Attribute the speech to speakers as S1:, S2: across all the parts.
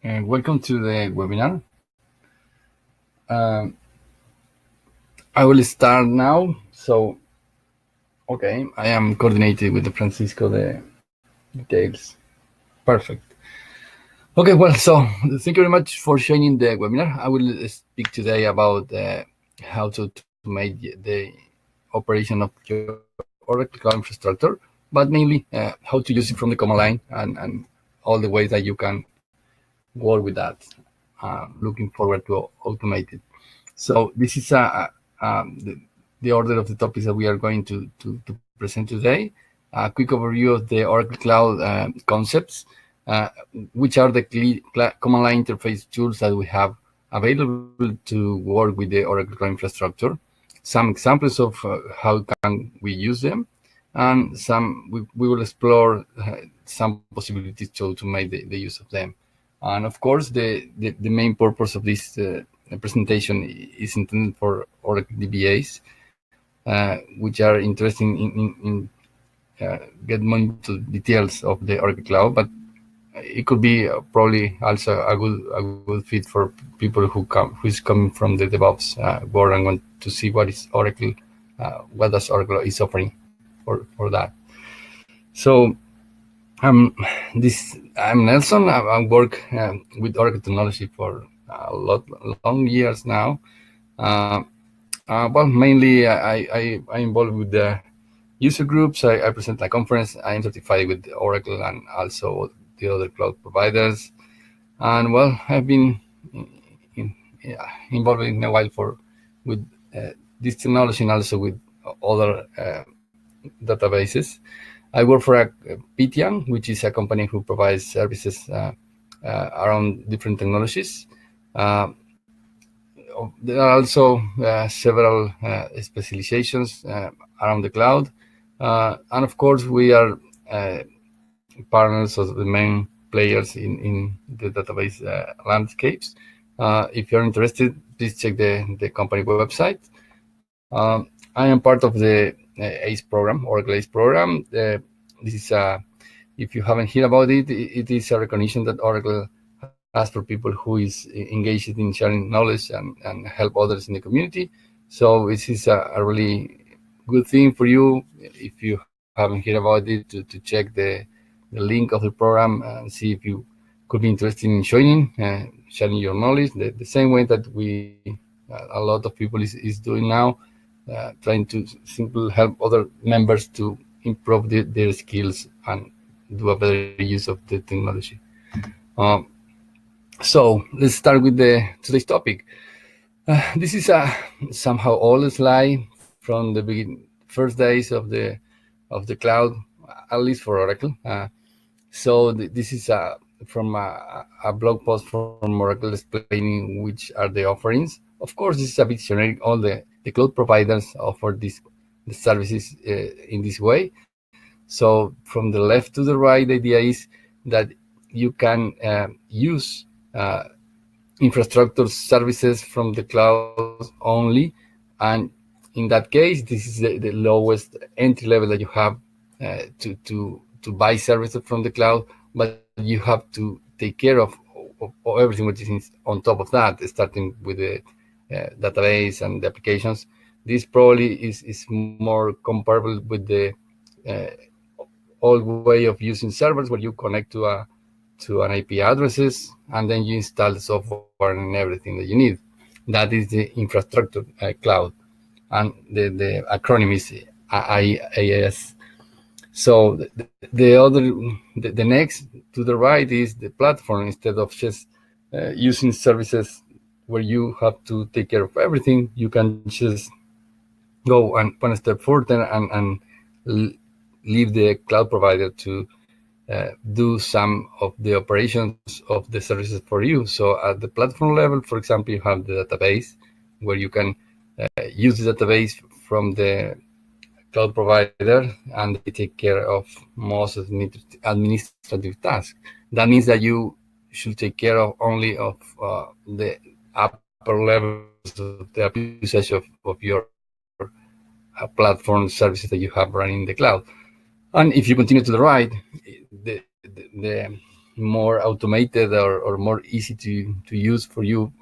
S1: Welcome to the webinar. Um, I will start now. So, okay, I am coordinated with the Francisco the details. Perfect. Okay, well, so thank you very much for joining the webinar. I will speak today about how to make the operation of your Oracle Cloud infrastructure, but mainly how to use it from the command line and all the ways that you can work with that. Looking forward to automate it. So this is the order of the topics that we are going to present today. A quick overview of the Oracle Cloud concepts, which are the command line interface tools that we have available to work with the Oracle Cloud infrastructure. Some examples of how can we use them, and we will explore some possibilities to make the use of them. And of course, the main purpose of this presentation is intended for Oracle DBAs, which are interested in get more into details of the Oracle Cloud, but it could be probably also a good fit for people who is coming from the DevOps world and want to see what is Oracle, what does Oracle is offering for that. So I'm Nelson. I work with Oracle technology for long years now. Well, mainly I involved with the user groups. I present a conference. I am certified with Oracle and also the other cloud providers. And well, I've been involved in a while with this technology and also with other databases. I work for Pythian, which is a company who provides services around different technologies. There are also several specializations around the cloud. And of course, we are partners of the main players in the database landscapes. If you're interested, please check the company website. I am part of the ACE program, Oracle ACE program. This is if you haven't heard about it, it is a recognition that Oracle has for people who is engaged in sharing knowledge and help others in the community. So this is a really good thing for you if you haven't heard about it to check the link of the program and see if you could be interested in joining, sharing your knowledge the same way that a lot of people is doing now, trying to simply help other members to improve their skills and do a better use of the technology. So let's start with today's topic. This is a somehow old slide from the first days of the cloud, at least for Oracle. So this is from a blog post from Oracle explaining which are the offerings. Of course, this is a bit generic. All the cloud providers offer the services in this way. So from the left to the right, the idea is that you can use infrastructure services from the cloud only, and in that case, this is the lowest entry level that you have to buy services from the cloud, but you have to take care of everything which is on top of that, starting with the database and the applications. This probably is more comparable with the old way of using servers, where you connect to an IP addresses, and then you install the software and everything that you need. That is the infrastructure cloud, and the acronym is IaaS. So the next to the right is the platform. Instead of just using services where you have to take care of everything, you can just go one step further and leave the cloud provider to do some of the operations of the services for you. So at the platform level, for example, you have the database, where you can use the database from the cloud provider, and they take care of most administrative tasks. That means that you should take care of only of the upper levels of the usage of your platform services that you have running in the cloud. And if you continue to the right, the more automated or more easy to use for you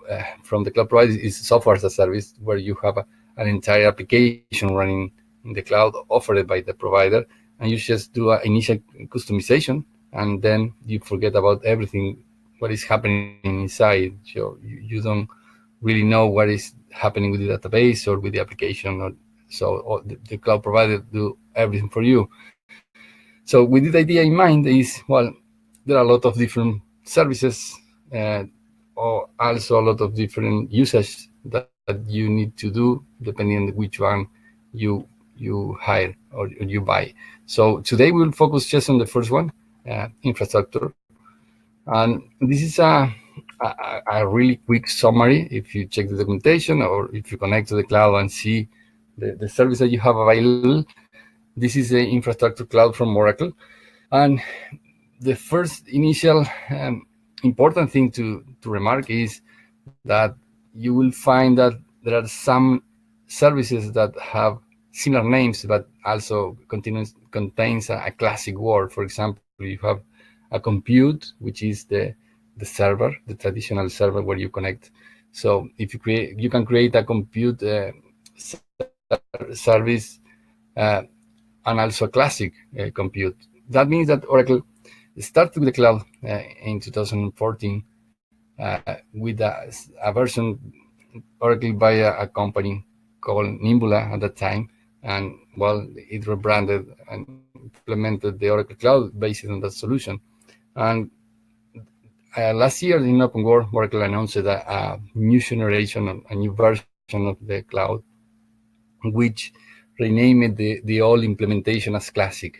S1: from the cloud provider is software as a service, where you have an entire application running in the cloud offered by the provider, and you just do an initial customization, and then you forget about everything what is happening inside. So you don't really know what is happening with the database or with the application, or so the cloud provider do everything for you. So with this idea in mind is, well, there are a lot of different services, or also a lot of different usage that you need to do depending on which one you hire or you buy. So today we'll focus just on the first one, infrastructure. And this is a really quick summary. If you check the documentation, or if you connect to the cloud and see the service that you have available, this is the infrastructure cloud from Oracle. And the first initial important thing to remark is that you will find that there are some services that have similar names, but also contains a classic word. For example, you have a compute, which is the server, the traditional server where you connect. So if you can create a compute service and also a classic compute. That means that Oracle started with the cloud in 2014 with a version Oracle by a company called Nimbula at that time, and well, it rebranded and implemented the Oracle Cloud based on that solution. And last year in Open World, Oracle announced a new generation, a new version of the cloud, which renamed the old implementation as Classic.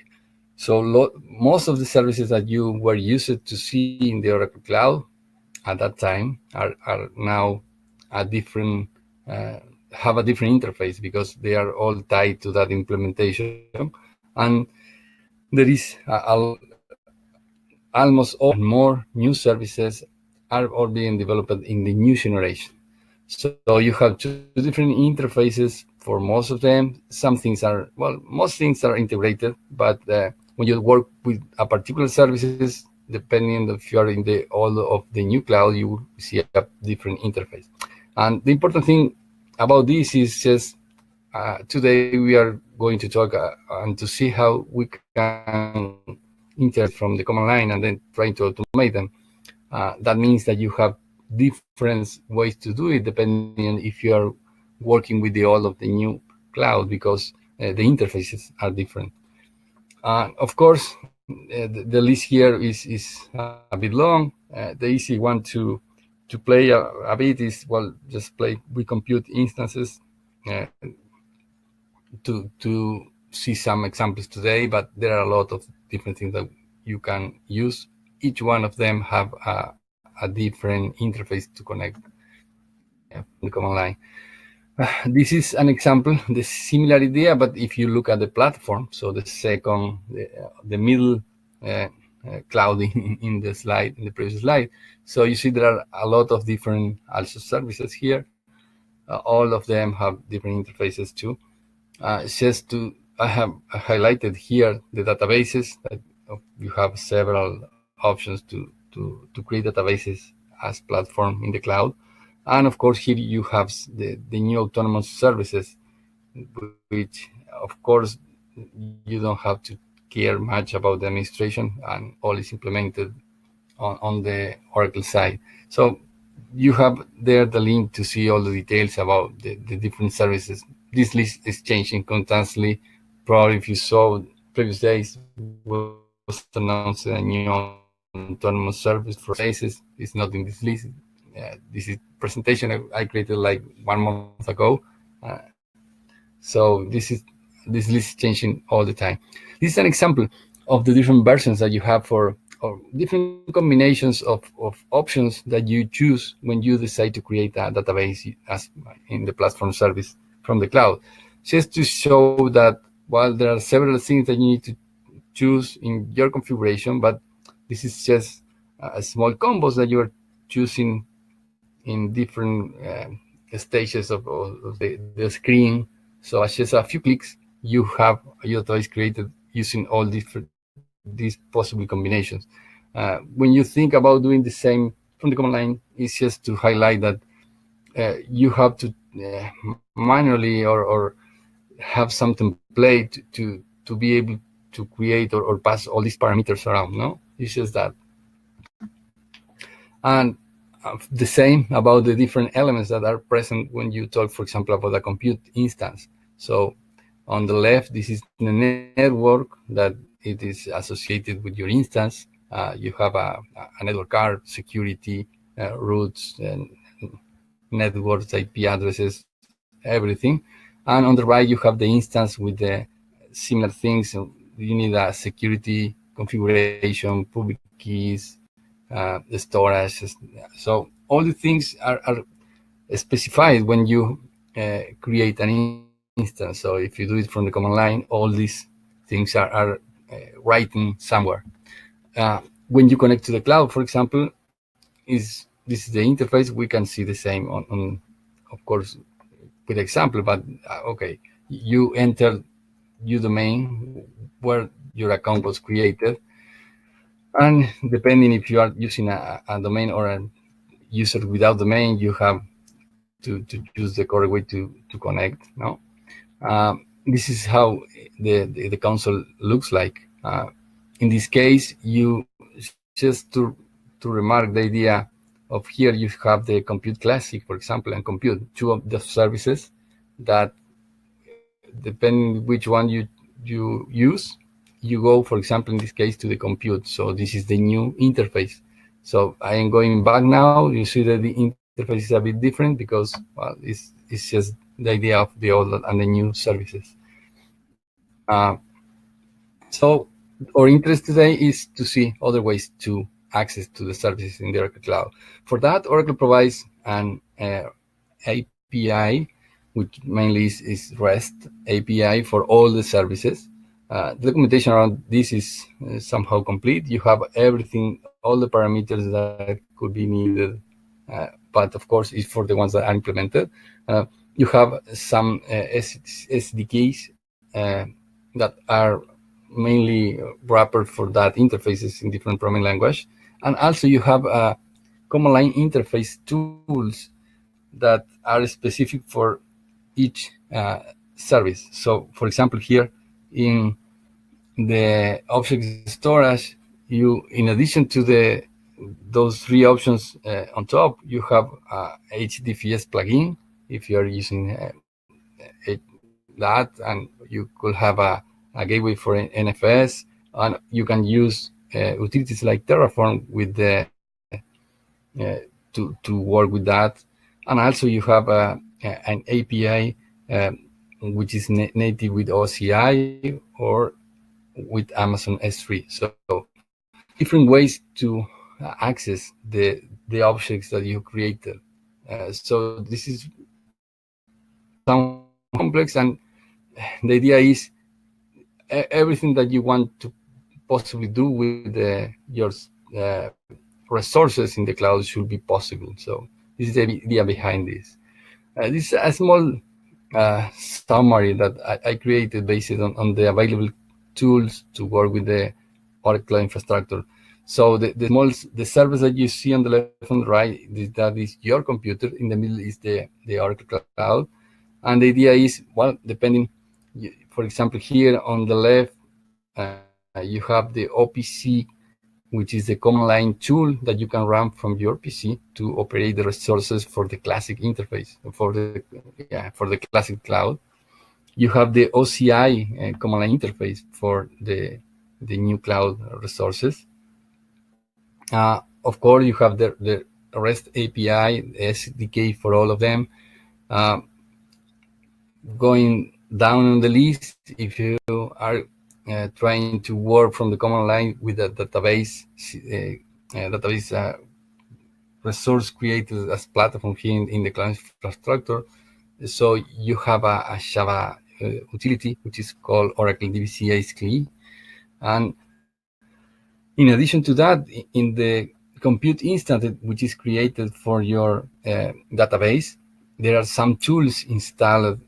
S1: So most of the services that you were used to see in the Oracle Cloud at that time are now a different have a different interface, because they are all tied to that implementation. And there is almost all more new services are all being developed in the new generation. So you have two different interfaces for most of them. Some things are, well, most things are integrated, but when you work with a particular services, depending on if you are in the all of the new cloud, you will see a different interface. And the important thing about this is just today we are going to talk and to see how we can interact from the command line and then trying to automate them. That means that you have different ways to do it depending on if you are working with the old of the new cloud, because the interfaces are different. Of course, the list here is a bit long. The easy one to play a bit is, well, just play with compute instances to see some examples today, but there are a lot of different things that you can use. Each one of them have a different interface to connect the command line. This is an example, the similar idea, but if you look at the platform, so the second, the middle cloud in the slide, in the previous slide. So you see there are a lot of different also services here. All of them have different interfaces too. Just to, I have highlighted here the databases that you have several options to create databases as platform in the cloud. And of course, here you have the new autonomous services, which of course you don't have to care much about the administration, and all is implemented on the Oracle side. So you have there the link to see all the details about the different services. This list is changing constantly. Probably if you saw previous days, was announced a new autonomous service for spaces. It's not in this list. This is presentation I created like 1 month ago. So this list is changing all the time. This is an example of the different versions that you have for, or different combinations of options that you choose when you decide to create a database as in the platform service from the cloud. Just to show that while there are several things that you need to choose in your configuration, but this is just a small combos that you are choosing in different stages of the screen. So as just a few clicks, you have your database created using all these possible combinations. When you think about doing the same from the command line, it's just to highlight that you have to manually or have some template to be able to create or pass all these parameters around. No, it's just that. And the same about the different elements that are present when you talk, for example, about a compute instance. So on the left, this is the network that it is associated with your instance. You have a network card, security, routes, and networks, IP addresses, everything. And on the right, you have the instance with the similar things. You need a security configuration, public keys, the storage. So all the things are specified when you create an instance. So if you do it from the command line, all these things are written somewhere. When you connect to the cloud, for example, this is the interface. We can see the same on of course, with example, but okay, you enter your domain where your account was created, and depending if you are using a domain or a user without domain, you have to choose the correct way to connect. No, this is how the console looks like. In this case, you just to remark the idea of here, you have the Compute Classic, for example, and Compute, two of the services that, depending which one you use, you go, for example, in this case, to the Compute. So this is the new interface. So I am going back now. You see that the interface is a bit different because, well, it's just the idea of the old and the new services. So our interest today is to see other ways to access to the services in the Oracle Cloud. For that, Oracle provides an API, which mainly is REST API for all the services. The documentation around this is somehow complete. You have everything, all the parameters that could be needed, but of course, it's for the ones that are implemented. You have some SDKs that are mainly wrapped for that interfaces in different programming language. And also you have command line interface tools that are specific for each service. So for example, here in the object storage, you, in addition to those three options on top, you have HDFS plugin if you are using that, and you could have a gateway for NFS, and you can use utilities like Terraform with the to work with that. And also you have an API which is native with OCI or with Amazon S3. So different ways to access the objects that you created. So this is sound complex, and the idea is everything that you want to possibly do with your resources in the cloud should be possible. So this is the idea behind this. This is a small summary that I created based on the available tools to work with the Oracle infrastructure. So the service that you see on the left and the right, that is your computer. In the middle is the Oracle Cloud. And the idea is, well, depending, for example, here on the left, you have the OPC, which is the command line tool that you can run from your PC to operate the resources for the classic interface, for the classic cloud. You have the OCI command line interface for the new cloud resources. Of course, you have the REST API, the SDK for all of them. Going down on the list, if you are trying to work from the command line with a database resource created as platform here in the cloud infrastructure, so you have a Java utility which is called Oracle DBCS CLI, and in addition to that, in the compute instance which is created for your database, there are some tools installed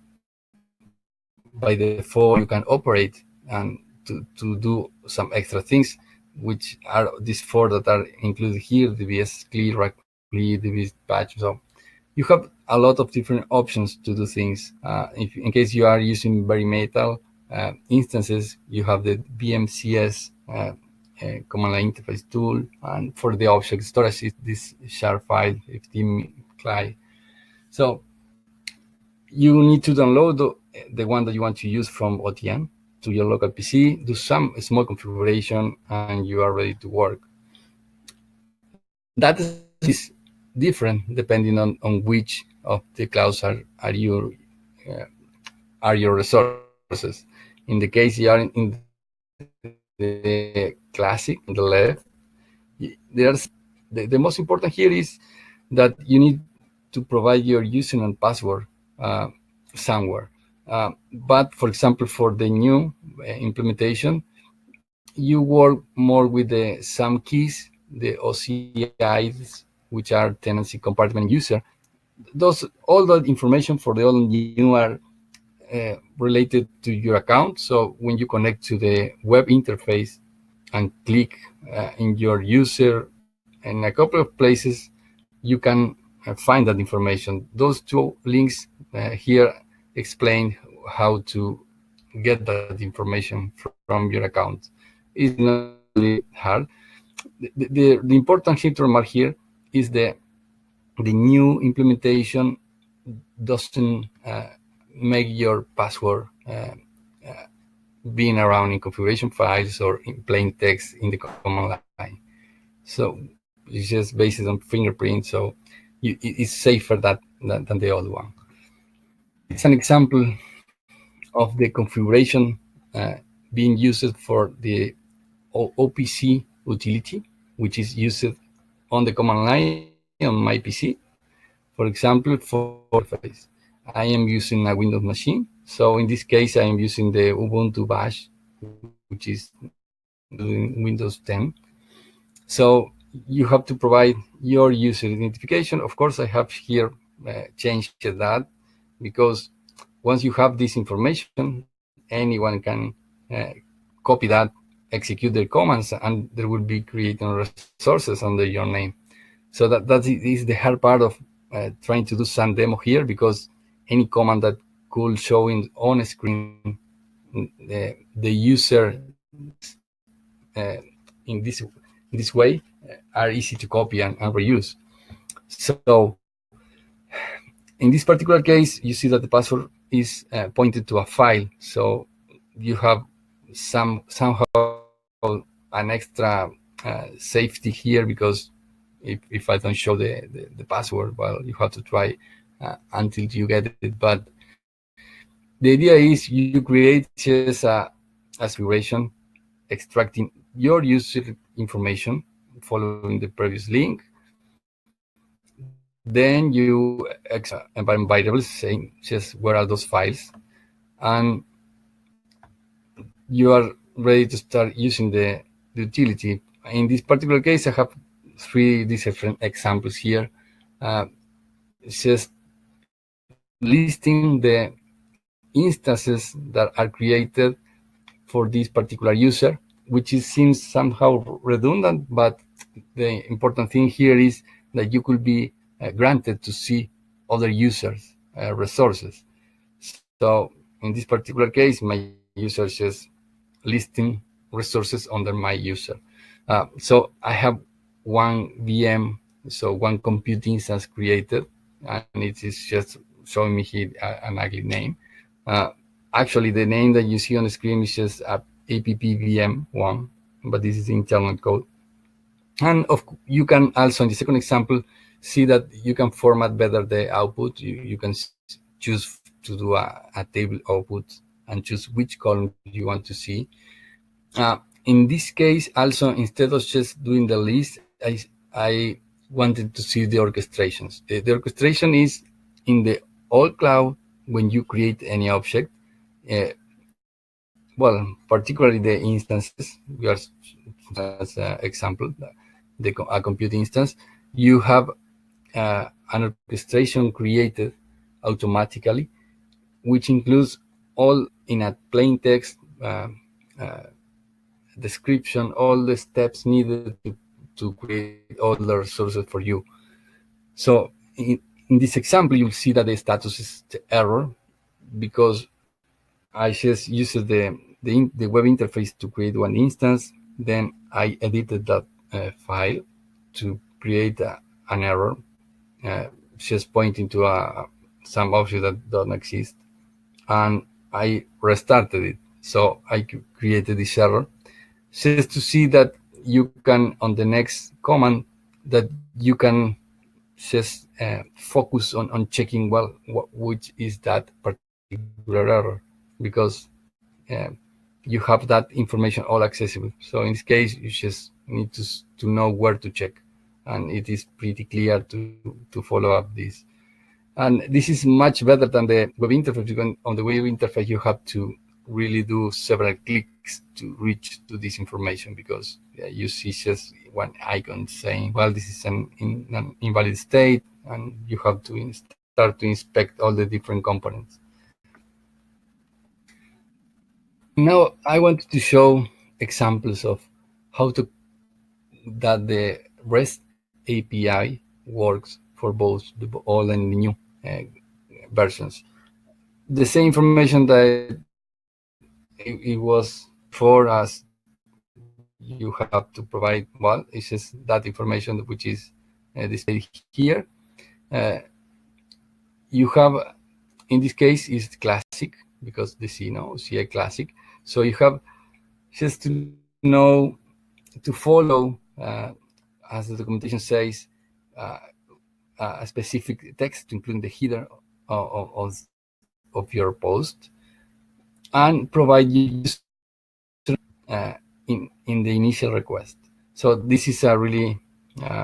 S1: by default you can operate and to do some extra things. which are these 4 that are included here: DBS CLI, OracleMania, DBS patch. So you have a lot of different options to do things. If in case you are using bare metal instances, you have the DBCS command line interface tool, and for the object storage is this share file FTM CLI. So you need to download the one that you want to use from OTN to your local PC, do some small configuration, and you are ready to work. That is different depending on which of the clouds are your resources. In the case you are in the Classic on the left, there's the most important here is that you need to provide your username and password somewhere. But for example, for the new implementation, you work more with the SAM keys, the OCIs, which are tenancy compartment user. All that information for the all new are related to your account. So when you connect to the web interface and click in your user in a couple of places, you can find that information. Those 2 links here explain how to get that information from your account. It's not really hard. The important thing to remark here is the new implementation doesn't make your password being around in configuration files or in plain text in the command line. So it's just based on fingerprint, so it's safer than the other one. It's an example of the configuration being used for the OPC utility, which is used on the command line on my PC. For example, for interface, I am using a Windows machine. So in this case, I am using the Ubuntu Bash, which is Windows 10. So you have to provide your user identification. Of course, I have here changed that, because once you have this information, anyone can copy that, execute their commands, and there will be creating resources under your name. So that is the hard part of trying to do some demo here, because any command that could show on screen the user in this way are easy to copy and reuse. So in this particular case, you see that the password is pointed to a file. So you have somehow an extra safety here, because if I don't show the password, well, you have to try until you get it. But the idea is you create just a configuration extracting your user information following the previous link. Then you environment variables saying just where are those files, and you are ready to start using the utility. In this particular case, I have 3 different examples here. It's just listing the instances that are created for this particular user, which seems somehow redundant, but the important thing here is that you could be granted to see other users' resources. So in this particular case, my user is just listing resources under my user. So I have 1 VM, so 1 compute instance created, and it is just showing me here an ugly name. Actually, the name that you see on the screen is just appvm1, but this is the internal code. And you can also, in the second example, see that you can format better the output. You can choose to do a table output and choose which column you want to see. In this case, also, instead of just doing the list, I wanted to see the orchestrations. The orchestration is in the old cloud when you create any object. Well, particularly the instances, we are as an example, a compute instance, you have an orchestration created automatically, which includes all in a plain text description, all the steps needed to create all the resources for you. So in this example, you'll see that the status is the error because I just used the web interface to create one instance. Then I edited that file to create an error, just pointing to some object that doesn't exist. And I restarted it. So I created this error just to see that you can, on the next command, that you can just focus on checking, well, which is that particular error, because you have that information all accessible. So in this case, you just need to know where to check, and it is pretty clear to follow up this. And this is much better than the web interface. On the web interface, you have to really do several clicks to reach to this information, because you see just one icon saying, well, this is an invalid state, and you have to start to inspect all the different components. Now I wanted to show examples of how that the REST API works for both the old and the new versions. The same information that it was for us, you have to provide. Well, it's just that information which is displayed here. You have, in this case, is classic, because the OCI Classic. So you have just to know, to follow, as the documentation says, a specific text, including the header of your post, and provide user in the initial request. So this is a really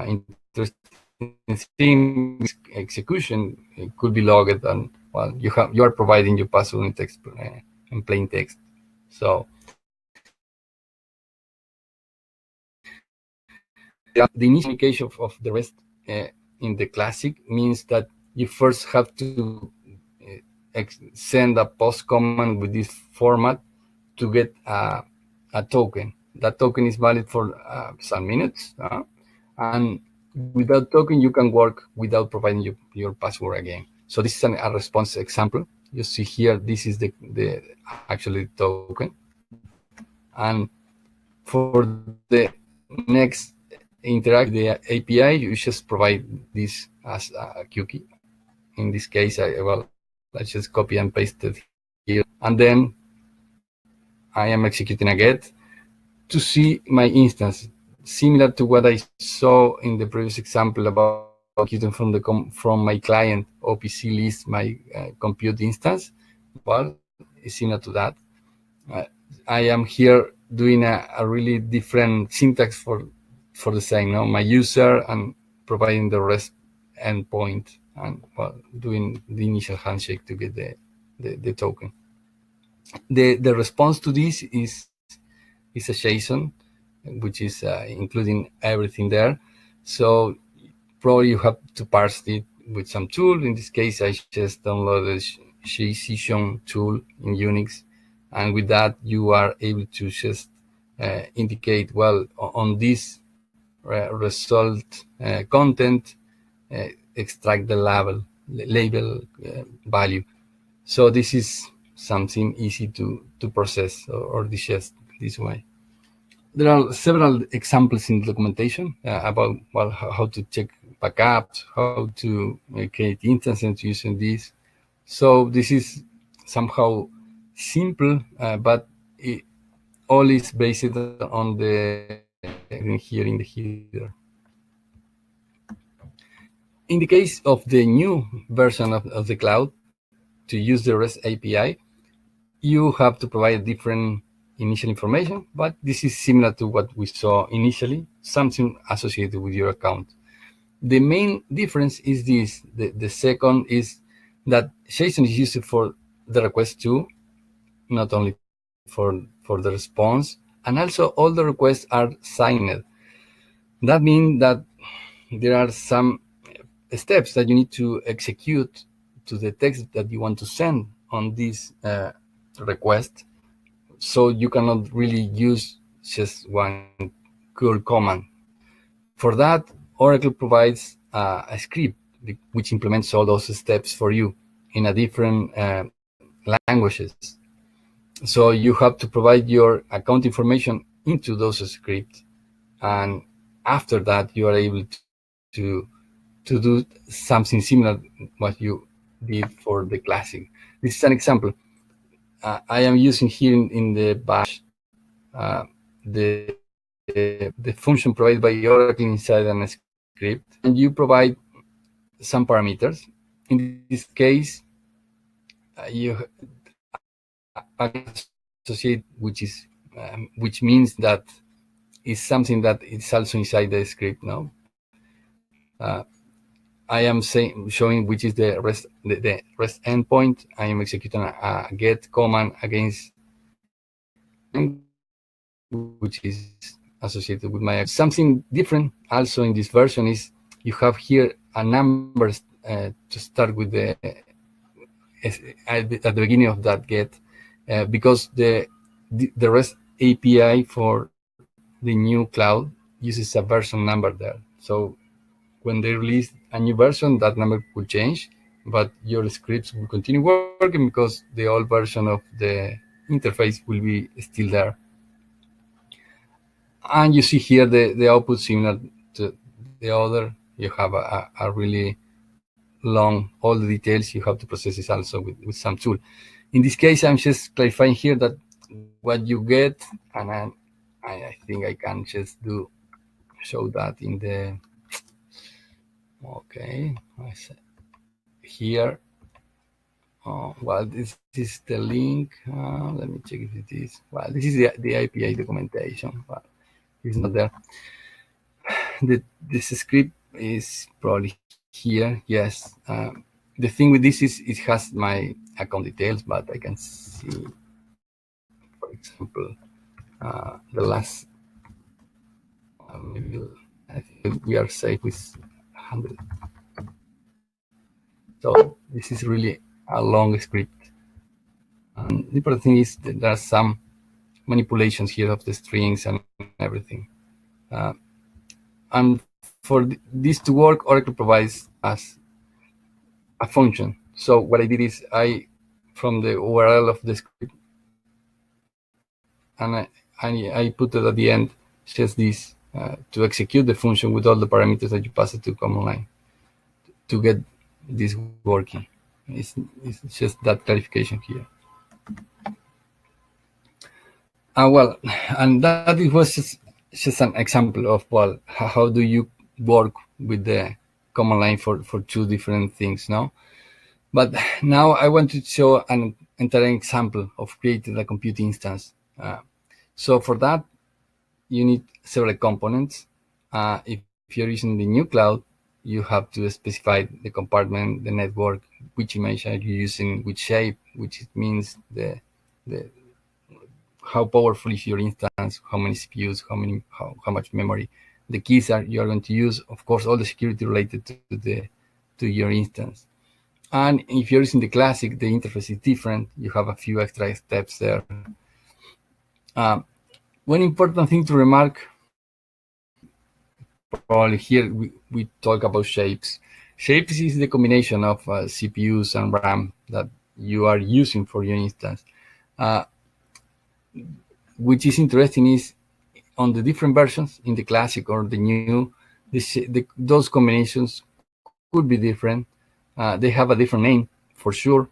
S1: interesting thing. Execution, it could be logged, and well, you are providing your password in text, in plain text. So the initial communication of the REST in the Classic means that you first have to send a post command with this format to get a token. That token is valid for some minutes, and without token, you can work without providing your password again. So this is a response example. You see here, this is the actually token. And for the next interact with the API, you just provide this as a cookie. In this case, let's just copy and paste it here. And then I am executing a get to see my instance, similar to what I saw in the previous example about executing from my client OPC list my compute instance. Well, it's similar to that. I am here doing a really different syntax for the same, my user, and providing the REST endpoint, and doing the initial handshake to get the token. The response to this is a JSON, which is including everything there. So probably you have to parse it with some tool. In this case, I just downloaded JSON tool in Unix, and with that you are able to just indicate, well, on this result content, extract the label value. So this is something easy to process or digest this way. There are several examples in the documentation about how to check backups, how to create instances using this. So this is somehow simple, but it all is based on the here in the header. In the case of the new version of the cloud, to use the REST API, you have to provide different initial information, but this is similar to what we saw initially, something associated with your account. The main difference is this. The second is that JSON is used for the request too, not only for the response, and also all the requests are signed. That means that there are some steps that you need to execute to the text that you want to send on this request. So you cannot really use just one curl command. For that, Oracle provides a script which implements all those steps for you in a different languages. So you have to provide your account information into those scripts, and after that you are able to do something similar what you did for the classic. This is an example. I am using here in the bash the function provided by Oracle inside an script, and you provide some parameters. In this case, you associate, which means that is something that is also inside the script now. I am showing which is the REST endpoint. I am executing a get command against, which is associated with my. Something different also in this version is you have here a number to start with the at the beginning of that get, because the REST API for the new cloud uses a version number there. So when they release a new version, that number will change, but your scripts will continue working because the old version of the interface will be still there. And you see here the output similar to the other. You have a really long, all the details you have to process is also with some tool. In this case, I'm just clarifying here that what you get, and I think I can just show that in the, okay, I said here. Well, this is the link. Let me check if it is. Well, this is the API documentation, but it's not there. This script is probably here. Yes. The thing with this is it has my account details, but I can see, for example, the last. Maybe I think we are safe with 100. So this is really a long script. And the important thing is that there are some manipulations here of the strings and everything. And for this to work, Oracle provides us a function. So what I did is from the URL of the script, and I put it at the end, just this, to execute the function with all the parameters that you pass it to command line to get this working. It's just that clarification here. Well, and that it was just an example of, well, how do you work with the command line for two different things, no? But now I want to show an entire example of creating a compute instance. So for that, you need several components. If you're using the new cloud, you have to specify the compartment, the network, which image are you using, which shape, which means the how powerful is your instance, how many CPUs, how much memory, the keys you are going to use, of course, all the security related to your instance. And if you're using the classic, the interface is different. You have a few extra steps there. One important thing to remark, probably here we talk about shapes. Shapes is the combination of CPUs and RAM that you are using for your instance. Which is interesting is on the different versions in the classic or the new, those combinations could be different. They have a different name for sure.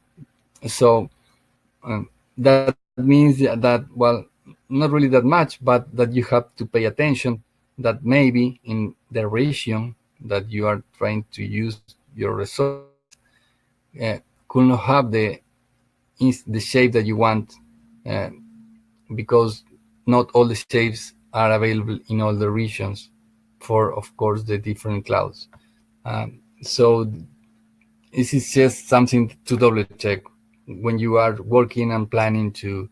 S1: So that means that, well, not really that much, but that you have to pay attention that maybe in the region that you are trying to use your resource could not have the shape that you want, because not all the shapes are available in all the regions for, of course, the different clouds. So this is just something to double check when you are working and planning to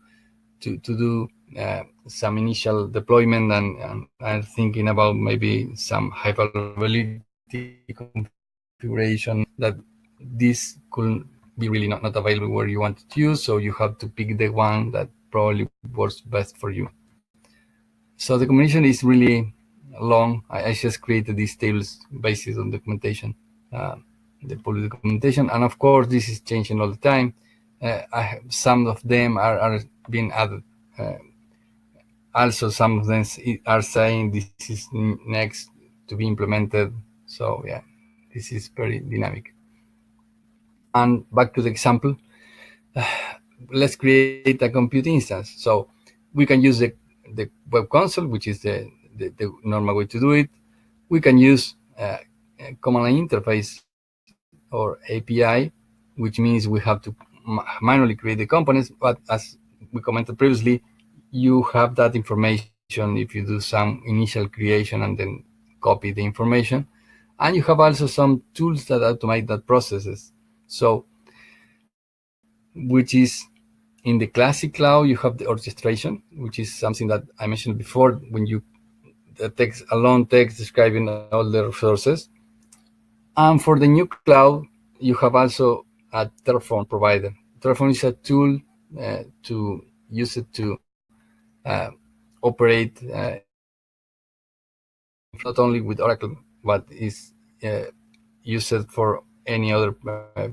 S1: do some initial deployment and thinking about maybe some high availability configuration, that this could be really not available where you want to use. So you have to pick the one that probably works best for you. So the documentation is really long. I just created these tables based on documentation, the public documentation, and of course this is changing all the time. Some of them are being added. Also, some of them are saying this is next to be implemented. So yeah, this is very dynamic. And back to the example, let's create a compute instance. So we can use the web console, which is the normal way to do it. We can use command line interface or API, which means we have to manually create the components. But as we commented previously, you have that information if you do some initial creation and then copy the information. And you have also some tools that automate that processes. So, which is in the classic cloud, you have the orchestration, which is something that I mentioned before when you the text, a long text describing all the resources. And for the new cloud, you have also a Terraform provider. Terraform is a tool to use it to operate not only with Oracle, but is used for any other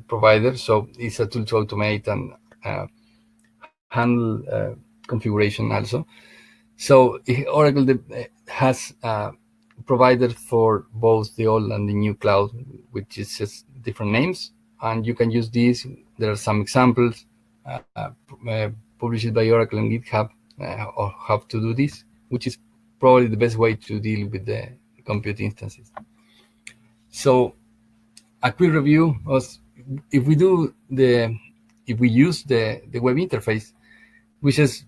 S1: provider. So it's a tool to automate and handle configuration also. So Oracle has provided for both the old and the new cloud, which is just different names, and you can use these. There are some examples published by Oracle and GitHub of how to do this, which is probably the best way to deal with the compute instances. So a quick review was if we use the web interface, which is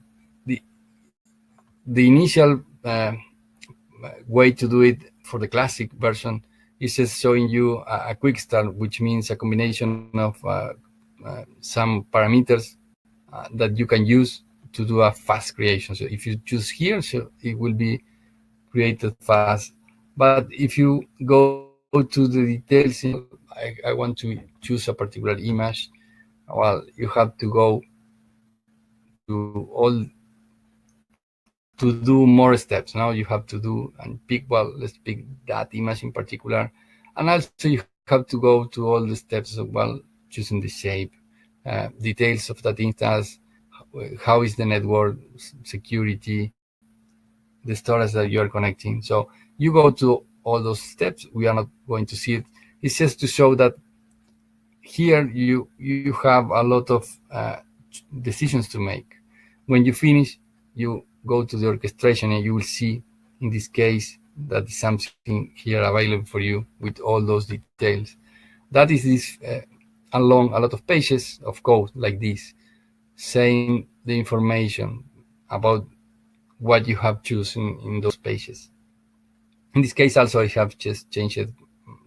S1: the initial way to do it for the classic version is just showing you a quick start, which means a combination of some parameters that you can use to do a fast creation. So if you choose here, so it will be created fast. But if you go to the details, I want to choose a particular image. Well, you have to go to all to do more steps. Now you have to do and pick, well, let's pick that image in particular. And also you have to go to all the steps of, well, choosing the shape, details of that instance, how is the network, security, the storage that you are connecting. So you go to all those steps. We are not going to see it. It's just to show that here you have a lot of decisions to make. When you finish, you go to the orchestration and you will see, in this case, that is something here available for you with all those details. That is this along a lot of pages of code like this, saying the information about what you have chosen in those pages. In this case, also, I have just changed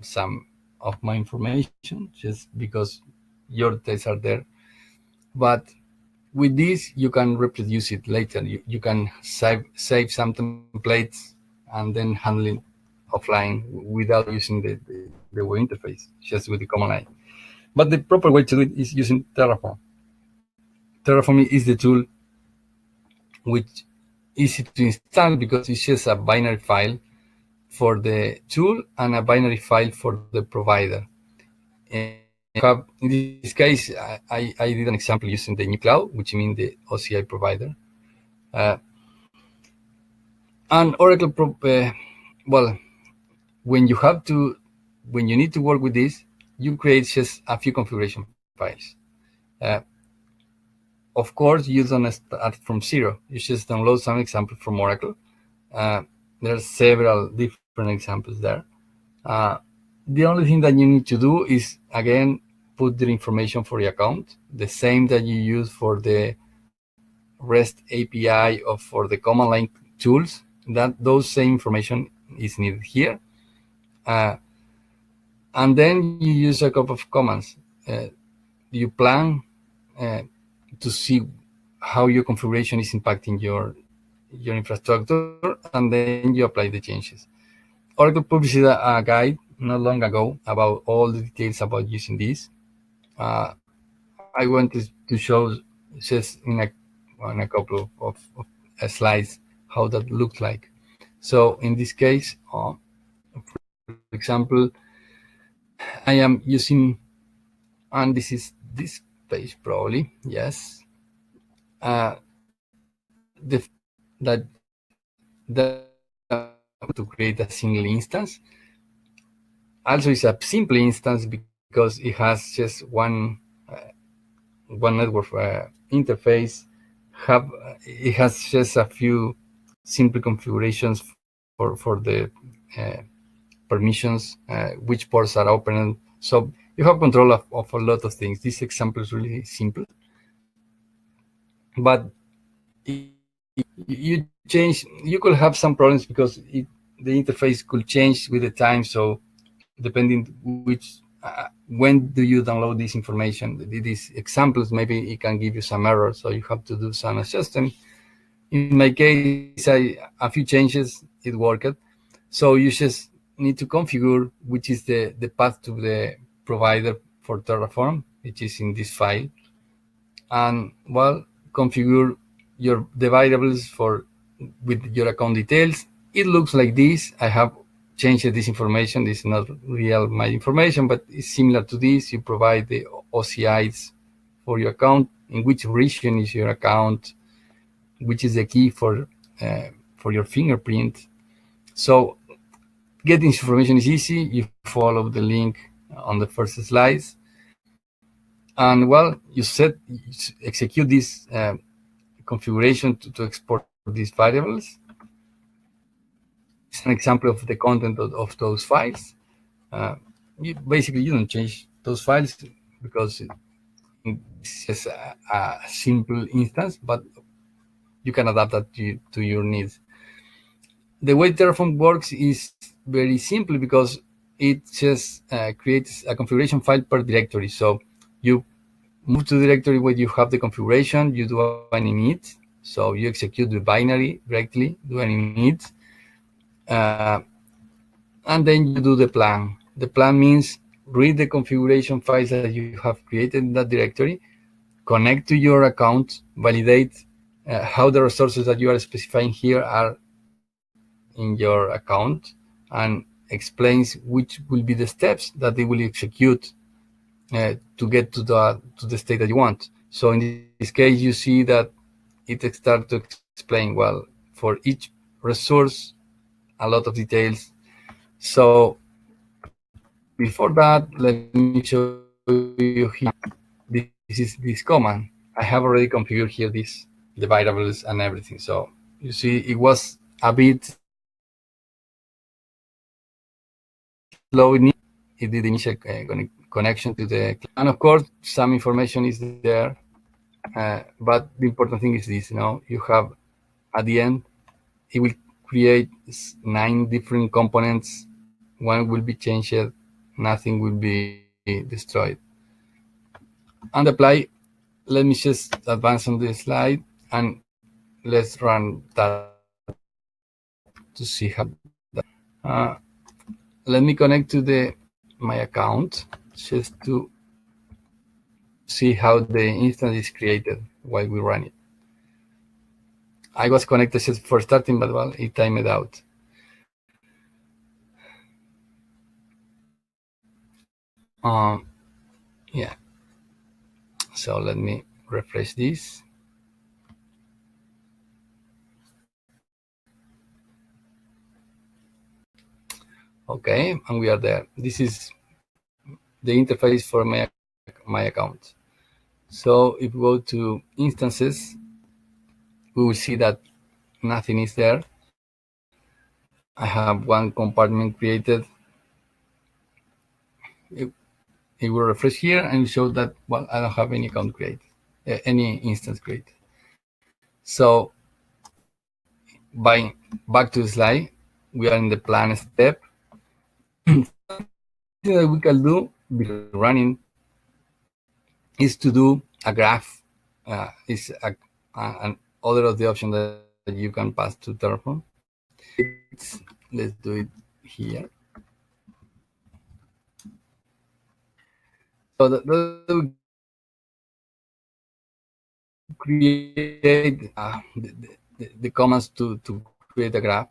S1: some of my information just because your details are there. But with this, you can reproduce it later. You can save some templates and then handle it offline without using the web interface, just with the command line. But the proper way to do it is using Terraform. Terraform is the tool which is easy to install because it's just a binary file for the tool and a binary file for the provider. And in this case, I did an example using the new cloud, which means the OCI provider. And Oracle, well, when you need to work with this, you create just a few configuration files. Of course, you don't start from zero. You just download some examples from Oracle. There are several different examples there. The only thing that you need to do is, again, put the information for your account, the same that you use for the REST API or for the command line tools. That those same information is needed here. And then you use a couple of commands. You plan to see how your configuration is impacting your infrastructure, and then you apply the changes. Oracle published a guide not long ago about all the details about using this. I wanted to show just in a couple of slides how that looked like. So in this case, for example, I am using, and this is this page probably, yes, that to create a single instance. Also, it's a simple instance because it has just one network interface. It has just a few simple configurations for the permissions, which ports are open. So you have control of a lot of things. This example is really simple, but you change. You could have some problems because the interface could change with the time. So depending which when do you download this information, these examples, maybe it can give you some errors, so you have to do some adjustment. In my case, a few changes, it worked. So you just need to configure which is the path to the provider for Terraform, which is in this file, and well, configure the variables for with your account details. It looks like this. I have changed this information. This is not real my information, but it's similar to this. You provide the OCIs for your account, in which region is your account, which is the key for your fingerprint. So getting information is easy. You follow the link on the first slides, and well, you execute this configuration to export these variables. It's an example of the content of those files. You don't change those files because it's just a simple instance, but you can adapt that to your needs. The way Terraform works is very simple because it just creates a configuration file per directory. So you move to the directory where you have the configuration, you do an init, so you execute the binary directly, do an init, and then you do the plan. The plan means read the configuration files that you have created in that directory, connect to your account, validate how the resources that you are specifying here are in your account, and explains which will be the steps that they will execute to get to the state that you want. So in this case, you see that it starts to explain, well, for each resource, a lot of details. So before that, let me show you here. This is this command. I have already configured here the variables and everything. So you see, it was a bit slow. It did initial connection to the, and of course, some information is there. But the important thing is this, you have at the end, it will create 9 different components. One will be changed, nothing will be destroyed. And apply, let me just advance on the slide and let's run that to see how that. Let me connect to my account just to see how the instance is created while we run it. I was connected just for starting, but well, it timed out. Yeah. So let me refresh this. Okay, and we are there. This is the interface for my account. So if we go to instances, we will see that nothing is there. I have one compartment created. It will refresh here and show that, well, I don't have any account created, any instance created. So back to the slide, we are in the plan step. That we can do before running is to do a graph. Is an other of the option that you can pass to Terraform. Let's do it here. So that we create the commands to create a graph.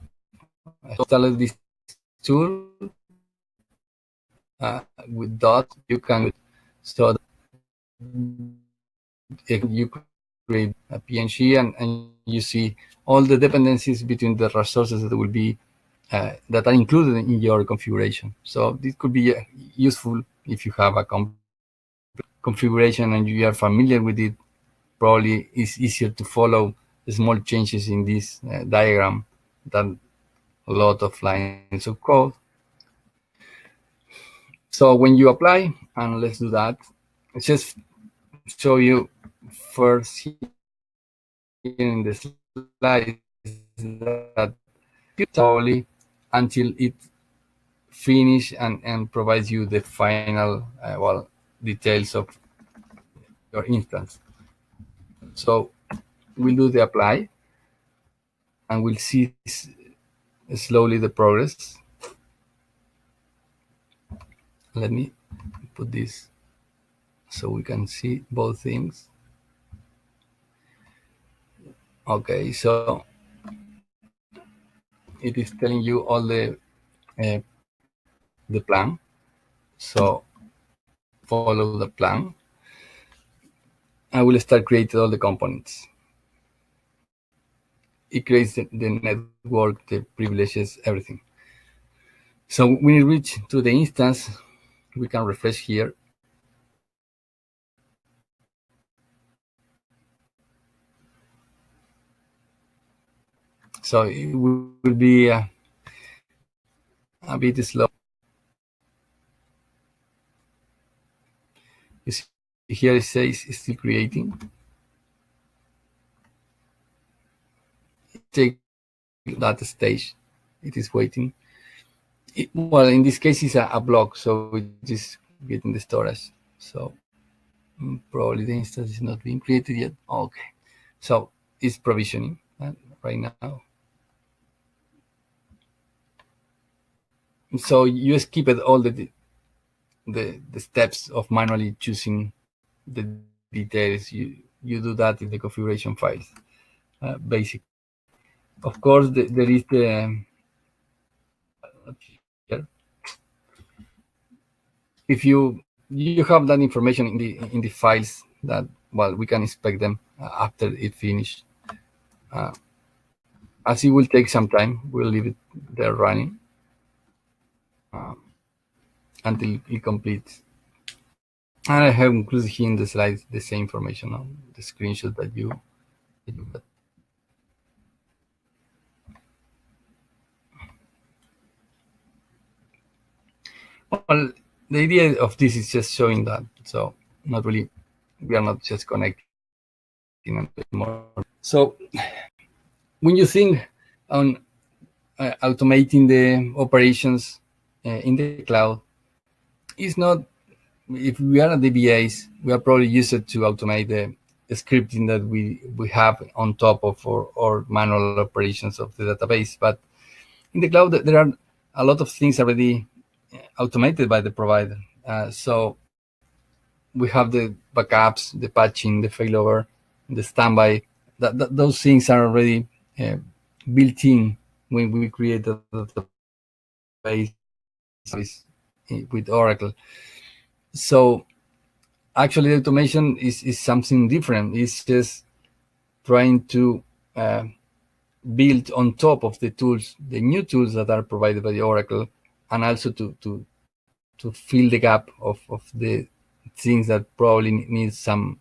S1: install this tool with dot. You can so you create a PNG and you see all the dependencies between the resources that will be that are included in your configuration. So this could be useful if you have a configuration and you are familiar with it. Probably it's easier to follow the small changes in this diagram than a lot of lines of code. So when you apply, and let's do that, let's just show you first here in the slides that slowly until it finish and provides you the final details of your instance. So we'll do the apply and we'll see slowly the progress. Let me put this so we can see both things. Okay, so it is telling you all the plan. So follow the plan. I will start creating all the components. It creates the network, the privileges, everything. So when we reach to the instance, we can refresh here. So it will be a bit slow. You see here it says it's still creating. Take that stage. It is waiting. Well, in this case, it's a block, so it is getting the storage. So probably the instance is not being created yet. Okay, so it's provisioning right now. So you skip all the steps of manually choosing the details. You do that in the configuration files. Basic. Of course, there is the if you have that information in the files that we can inspect them after it finished. As it will take some time, we'll leave it there running until it completes. And I have included here in the slides the same information on the screenshot that you got. Well, the idea of this is just showing that. So not really, we are not just connecting anymore. So when you think on automating the operations in the cloud, it's not, if we are at DBAs, we are probably used to automate the scripting that we have on top of our manual operations of the database. But in the cloud, there are a lot of things already automated by the provider. So we have the backups, the patching, the failover, the standby. Those things are already built in when we create the database with Oracle. So actually, the automation is something different. It's just trying to build on top of the tools, the new tools that are provided by the Oracle, and also to fill the gap of the things that probably need some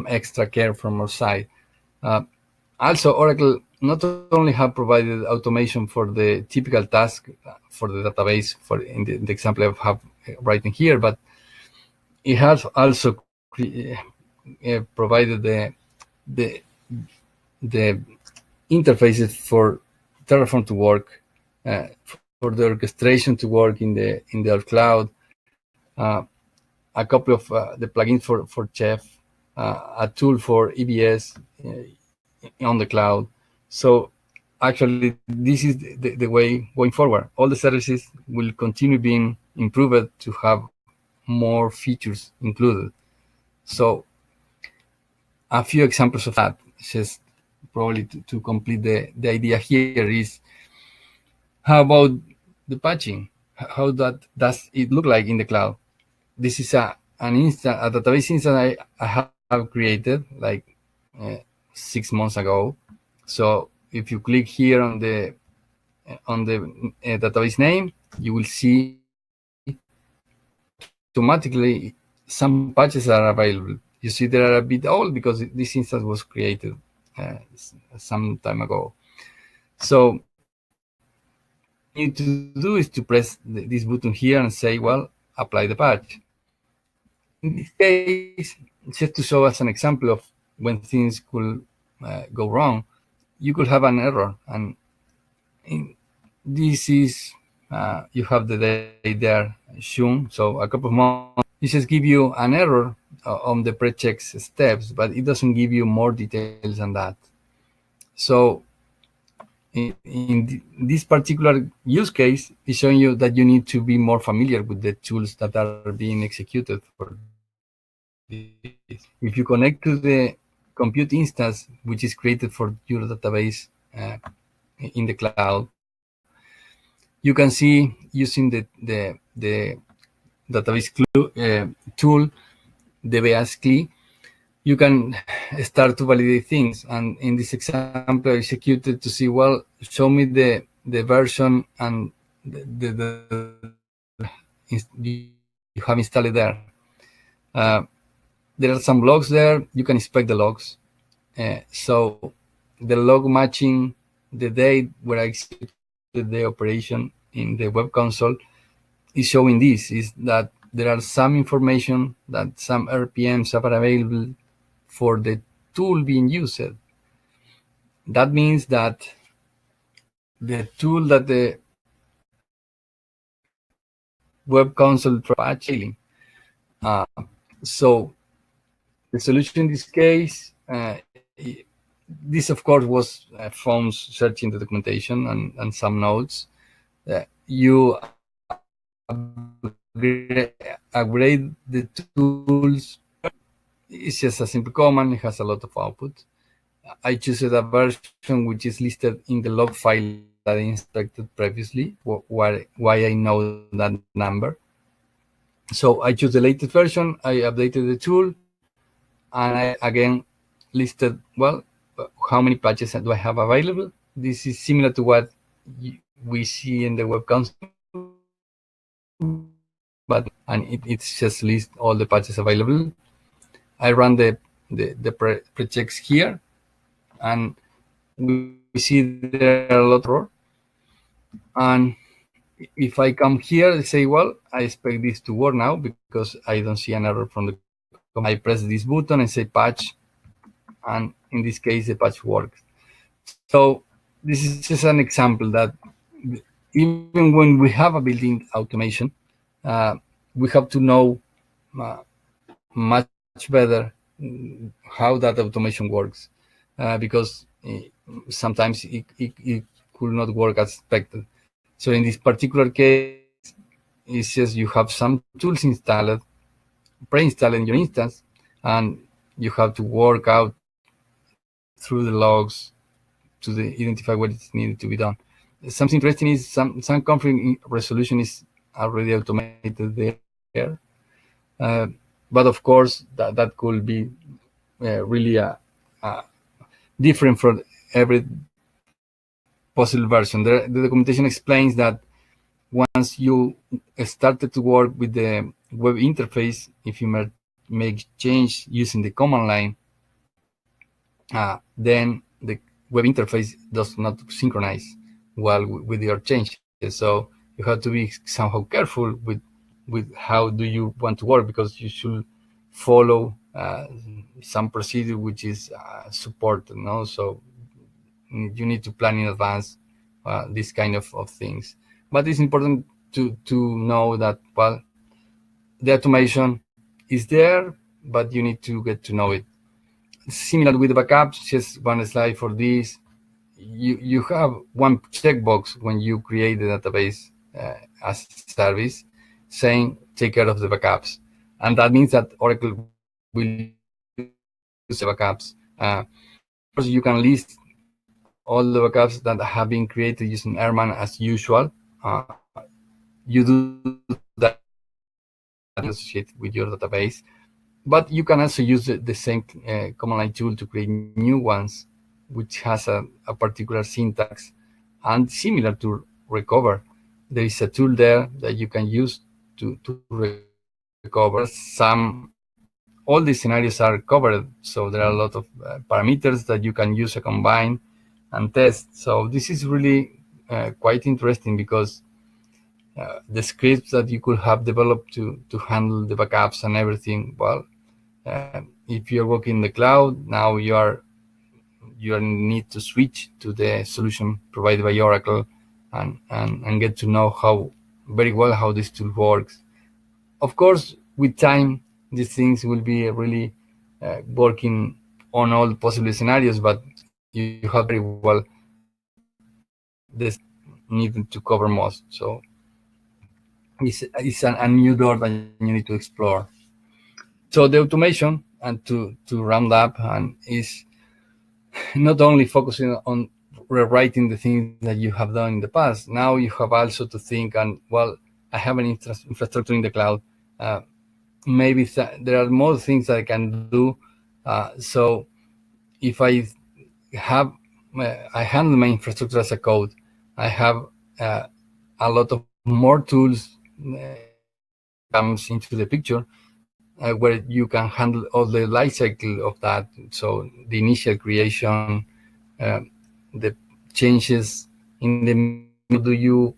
S1: extra care from our side. Also, Oracle not only have provided automation for the typical task for the database, for in the example I have writing here, but it has also provided the interfaces for Terraform to work, for the orchestration to work in the cloud, a couple of the plugins for Chef, a tool for EBS on the cloud. So actually, this is the way going forward. All the services will continue being improved to have more features included. So a few examples of that, just probably to complete the idea here is How about the patching? How does it look like in the cloud? This is a database instance I have created like uh, 6 months ago. So if you click here on the database name, you will see automatically some patches are available. You see they are a bit old because this instance was created some time ago. So what you need to do is to press this button here and say, well, apply the patch. In this case, just to show us an example of when things could go wrong, you could have an error. And this is, you have the date there shown. So a couple of months, it just give you an error on the pre-check steps, but it doesn't give you more details than that. So in this particular use case, is showing you that you need to be more familiar with the tools that are being executed for this. If you connect to the compute instance, which is created for your database in the cloud, you can see using the database tool, DBCS CLI, you can start to validate things. And in this example, I executed to see, well, show me the version and you have installed there. There are some logs there. You can inspect the logs. So the log matching the date where I executed the operation in the web console is showing this, is that there are some information that some RPMs are available for the tool being used. That means that the tool that the web console patching. So the solution in this case, this of course was from searching the documentation and some notes. You upgrade the tools. It's just a simple command. It has a lot of output. I choose a version which is listed in the log file that I inspected previously, why I know that number. So I choose the latest version, I updated the tool, and I again listed, well, how many patches do I have available? This is similar to what we see in the web console, but it's just list all the patches available. I run the pre-checks here, and we see there are a lot of errors. And if I come here and say, well, I expect this to work now because I don't see an error from the command. I press this button and say patch, and in this case, the patch works. So this is just an example that even when we have a built-in automation, we have to know much better how that automation works, because sometimes it could not work as expected. So in this particular case, it's just you have some tools installed, pre-installed in your instance, and you have to work out through the logs to identify what is needed to be done. Something interesting is some conflict resolution is already automated there. But of course, that could be really different for every possible version. The documentation explains that once you started to work with the web interface, if you make change using the command line, then the web interface does not synchronize well with your changes. So you have to be somehow careful with how do you want to work, because you should follow some procedure which is supported. No, so you need to plan in advance these kind of things. But it's important to know that, well, the automation is there, but you need to get to know it. Similar with the backups, just one slide for this. You have one checkbox when you create the database as a service saying take care of the backups. And that means that Oracle will use the backups. You can list all the backups that have been created using Airman as usual. You do that associated with your database, but you can also use the same command line tool to create new ones, which has a particular syntax and similar to recover. There is a tool there that you can use to recover. All these scenarios are covered, so there are a lot of parameters that you can use a combine and test. So this is really quite interesting, because the scripts that you could have developed to handle the backups and everything, well, if you're working in the cloud, now you need to switch to the solution provided by Oracle and get to know very well how this tool works. Of course, with time, these things will be really working on all possible scenarios, but you have very well this needed to cover most. So it's a new door that you need to explore. So the automation, and to round up, and is not only focusing on rewriting the things that you have done in the past. Now you have also to think, and well, I have an infrastructure in the cloud. Maybe there are more things that I can do. So if I handle my infrastructure as a code, I have a lot of more tools comes into the picture, where you can handle all the life cycle of that. So the initial creation, the changes in the middle, do you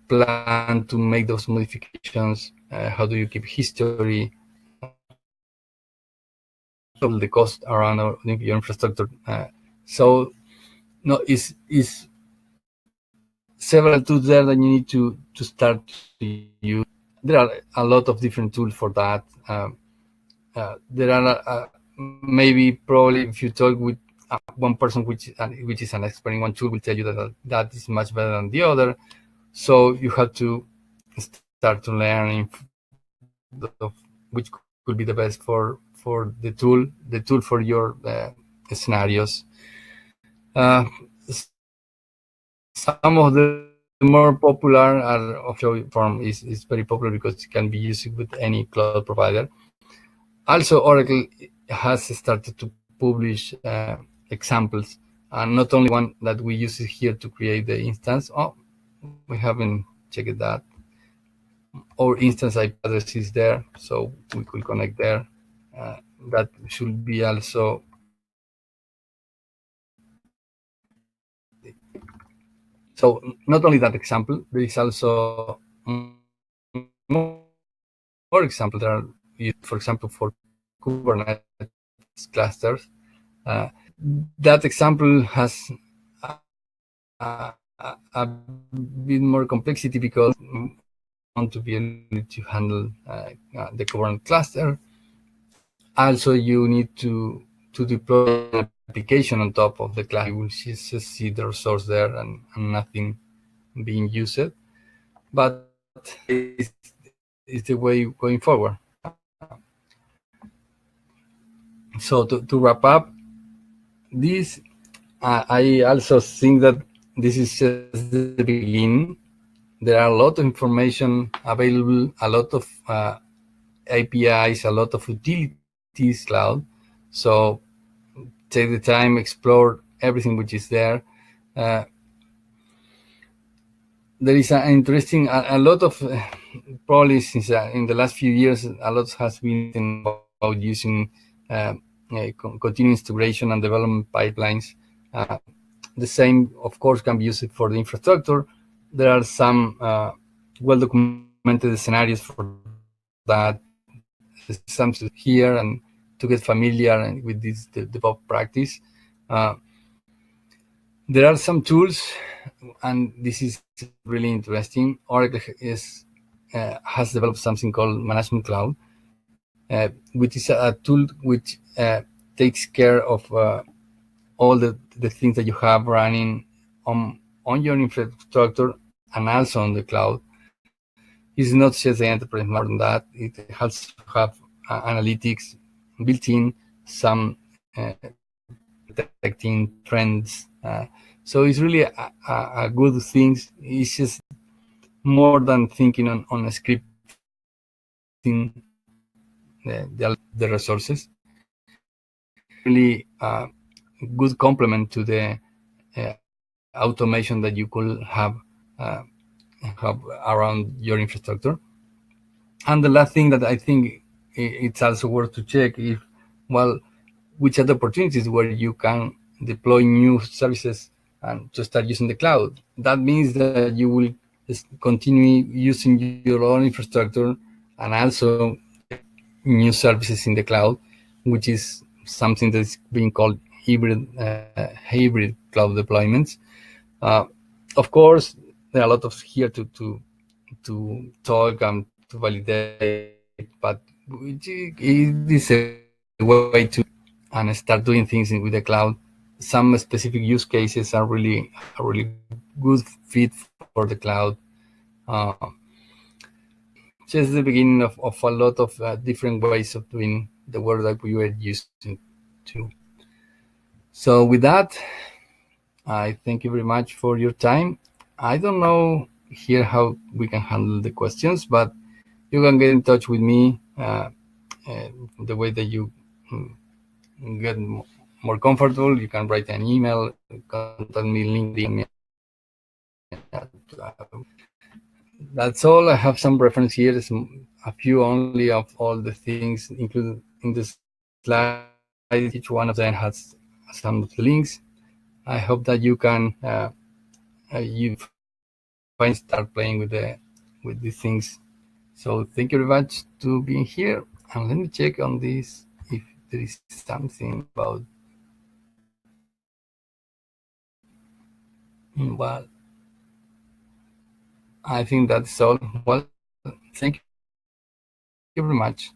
S1: plan to make those modifications? How do you keep history? The cost around your infrastructure. So no, is several tools there that you need to start to use. There are a lot of different tools for that. There are probably if you talk with one person which is an expert in one tool, will tell you that is much better than the other. So you have to start to learn which could be the best for the tool for your scenarios. Some of the more popular are Terraform is very popular because it can be used with any cloud provider. Also, Oracle has started to publish examples, and not only one that we use here to create the instance. Oh, we haven't checked that. Our instance IP address is there, so we could connect there. That should be also. So not only that example, there is also more examples that are used, for example, for Kubernetes clusters. That example has a bit more complexity because you want to be able to handle the Kubernetes cluster. Also, you need to deploy an application on top of the cluster. You will just see the resource there and nothing being used. But it's the way going forward. So to wrap up, this I also think that this is just the beginning. There are a lot of information available, a lot of APIs, a lot of utilities cloud. So take the time, explore everything which is there. There is an interesting, a lot of probably since in the last few years, a lot has been about using continuous integration and development pipelines. The same, of course, can be used for the infrastructure. There are some well-documented scenarios for that. Some here and to get familiar with this DevOps practice. There are some tools, and this is really interesting. Oracle has developed something called Management Cloud, which is a tool which takes care of all the things that you have running on your infrastructure and also on the cloud. It's not just the enterprise, more than that. It has to have analytics built in, some detecting trends, So it's really a good thing. It's just more than thinking on scripting the resources. Really good complement to the automation that you could uh, have around your infrastructure. And the last thing that I think it's also worth to check if, well, which are the opportunities where you can deploy new services and to start using the cloud. That means that you will continue using your own infrastructure and also new services in the cloud, which is something that's being called hybrid cloud deployments. Uh, of course, there are a lot of here to talk and to validate, but it is a way to and start doing things with the cloud. Some specific use cases are really good fit for the cloud. Uh, just the beginning of a lot of different ways of doing the work that we were using to. So with that, I thank you very much for your time. I don't know here how we can handle the questions, but you can get in touch with me the way that you get more comfortable. You can write an email, contact me, LinkedIn. That's all. I have some reference here, a few only of all the things included in the slide. Each one of them has some of the links. I hope that you can you find start playing with these things. So thank you very much to being here. And let me check on this if there is something about. Well, I think that's all. Well, thank you very much.